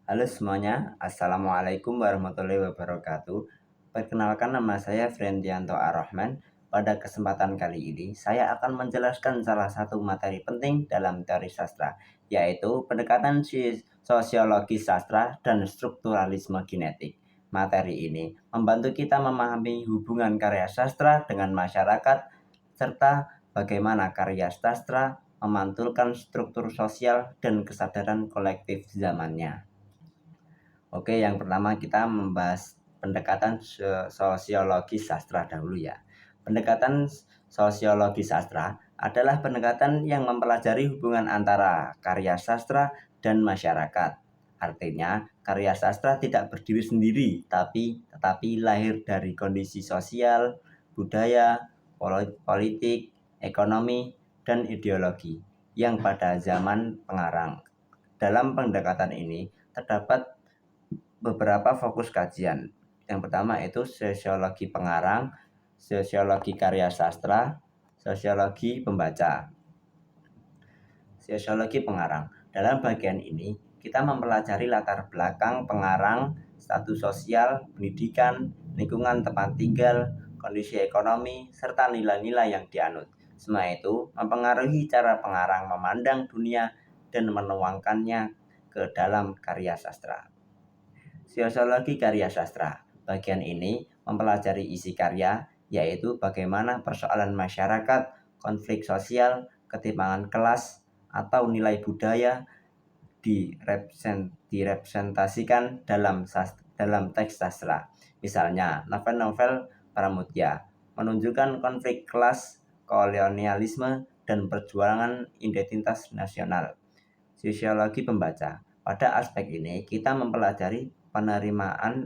Halo semuanya, Assalamualaikum warahmatullahi wabarakatuh. Perkenalkan, nama saya Friendianto Ar-Rahman. Pada kesempatan kali ini, saya akan menjelaskan salah satu materi penting dalam teori sastra, yaitu pendekatan sosiologi sastra dan strukturalisme genetik. Materi ini membantu kita memahami hubungan karya sastra dengan masyarakat, serta bagaimana karya sastra memantulkan struktur sosial dan kesadaran kolektif zamannya. Oke, yang pertama kita membahas pendekatan sosiologi sastra dahulu ya. Pendekatan sosiologi sastra adalah pendekatan yang mempelajari hubungan antara karya sastra dan masyarakat. Artinya, karya sastra tidak berdiri sendiri, tetapi lahir dari kondisi sosial, budaya, politik, ekonomi, dan ideologi yang pada zaman pengarang. Dalam pendekatan ini terdapat beberapa fokus kajian. Yang pertama itu sosiologi pengarang, sosiologi karya sastra, sosiologi pembaca. Sosiologi pengarang. Dalam bagian ini, kita mempelajari latar belakang pengarang, status sosial, pendidikan, lingkungan tempat tinggal, kondisi ekonomi, serta nilai-nilai yang dianut. Semua itu mempengaruhi cara pengarang memandang dunia dan menuangkannya ke dalam karya sastra. Sosiologi karya sastra. Bagian ini mempelajari isi karya, yaitu bagaimana persoalan masyarakat, konflik sosial, ketimpangan kelas, atau nilai budaya direpresentasikan dalam teks sastra. Misalnya, novel-novel Pramudia menunjukkan konflik kelas, kolonialisme, dan perjuangan identitas nasional. Sosiologi pembaca. Pada aspek ini, kita mempelajari penerimaan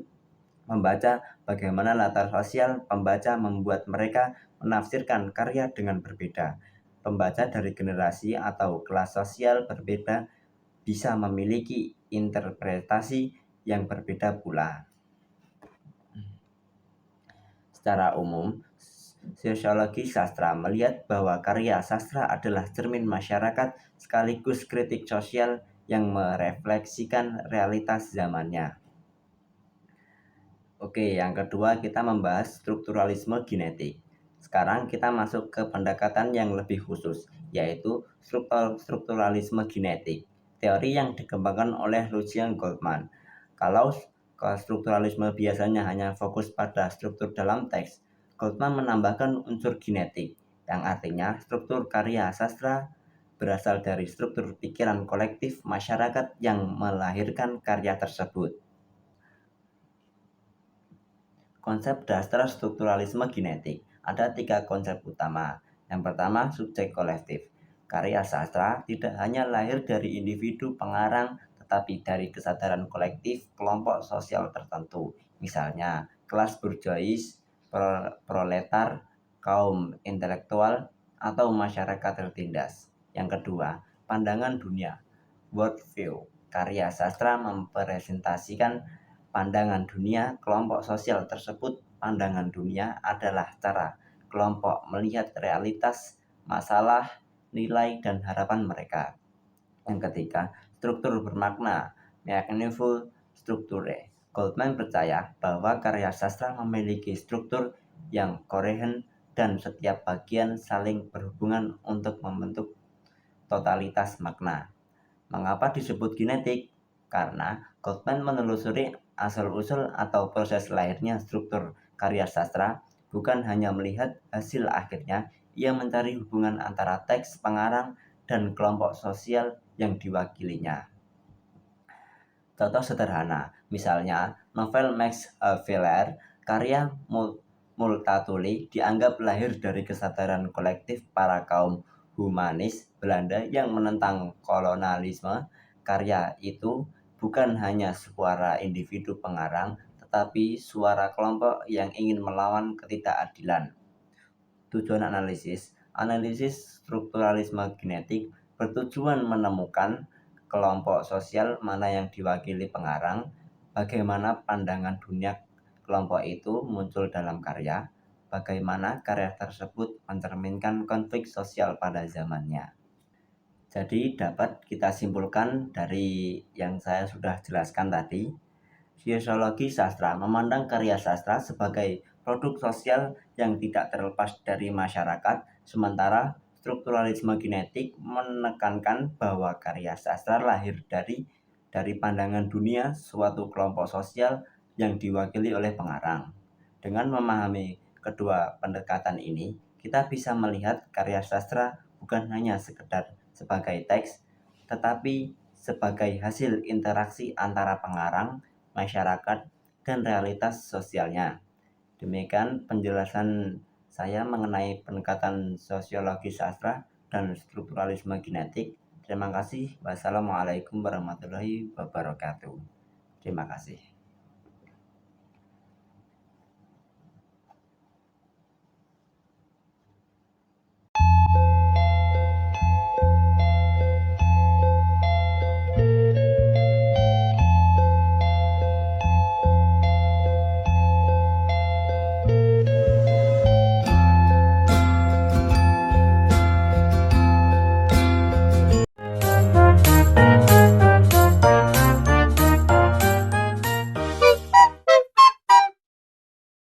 membaca, bagaimana latar sosial pembaca membuat mereka menafsirkan karya dengan berbeda. Pembaca dari generasi atau kelas sosial berbeda bisa memiliki interpretasi yang berbeda pula. Secara umum, sosiologi sastra melihat bahwa karya sastra adalah cermin masyarakat sekaligus kritik sosial yang merefleksikan realitas zamannya. Oke, yang kedua kita membahas strukturalisme genetik. Sekarang kita masuk ke pendekatan yang lebih khusus, yaitu strukturalisme genetik, teori yang dikembangkan oleh Lucian Goldman. Kalau strukturalisme biasanya hanya fokus pada struktur dalam teks, Goldman menambahkan unsur genetik, yang artinya struktur karya sastra berasal dari struktur pikiran kolektif masyarakat yang melahirkan karya tersebut. Konsep dasar strukturalisme genetik. Ada 3 konsep utama. Yang pertama, subjek kolektif. Karya sastra tidak hanya lahir dari individu pengarang, tetapi dari kesadaran kolektif kelompok sosial tertentu. Misalnya, kelas burjois, proletar, kaum intelektual, atau masyarakat tertindas. Yang kedua, pandangan dunia. Worldview. Karya sastra mempresentasikan pandangan dunia kelompok sosial tersebut. Pandangan dunia adalah cara kelompok melihat realitas, masalah, nilai, dan harapan mereka. Yang ketiga, struktur bermakna, meaningful structure. Goldman percaya bahwa karya sastra memiliki struktur yang koheren dan setiap bagian saling berhubungan untuk membentuk totalitas makna. Mengapa disebut genetik? Karena Goldman menelusuri asal-usul atau proses lahirnya struktur karya sastra, bukan hanya melihat hasil akhirnya, ia mencari hubungan antara teks pengarang dan kelompok sosial yang diwakilinya. Contoh sederhana, misalnya novel Max Havelaar, karya Multatuli dianggap lahir dari kesadaran kolektif para kaum humanis Belanda yang menentang kolonialisme. Karya itu bukan hanya suara individu pengarang, tetapi suara kelompok yang ingin melawan ketidakadilan. Tujuan analisis strukturalisme genetik bertujuan menemukan kelompok sosial mana yang diwakili pengarang, bagaimana pandangan dunia kelompok itu muncul dalam karya, bagaimana karya tersebut mencerminkan konflik sosial pada zamannya. Jadi dapat kita simpulkan dari yang saya sudah jelaskan tadi, sosiologi sastra memandang karya sastra sebagai produk sosial yang tidak terlepas dari masyarakat, sementara strukturalisme genetik menekankan bahwa karya sastra lahir dari pandangan dunia suatu kelompok sosial yang diwakili oleh pengarang. Dengan memahami kedua pendekatan ini, kita bisa melihat karya sastra bukan hanya sekedar sebagai teks, tetapi sebagai hasil interaksi antara pengarang, masyarakat, dan realitas sosialnya. Demikian penjelasan saya mengenai pendekatan sosiologi sastra dan strukturalisme genetik. Terima kasih. Wassalamualaikum warahmatullahi wabarakatuh. Terima kasih.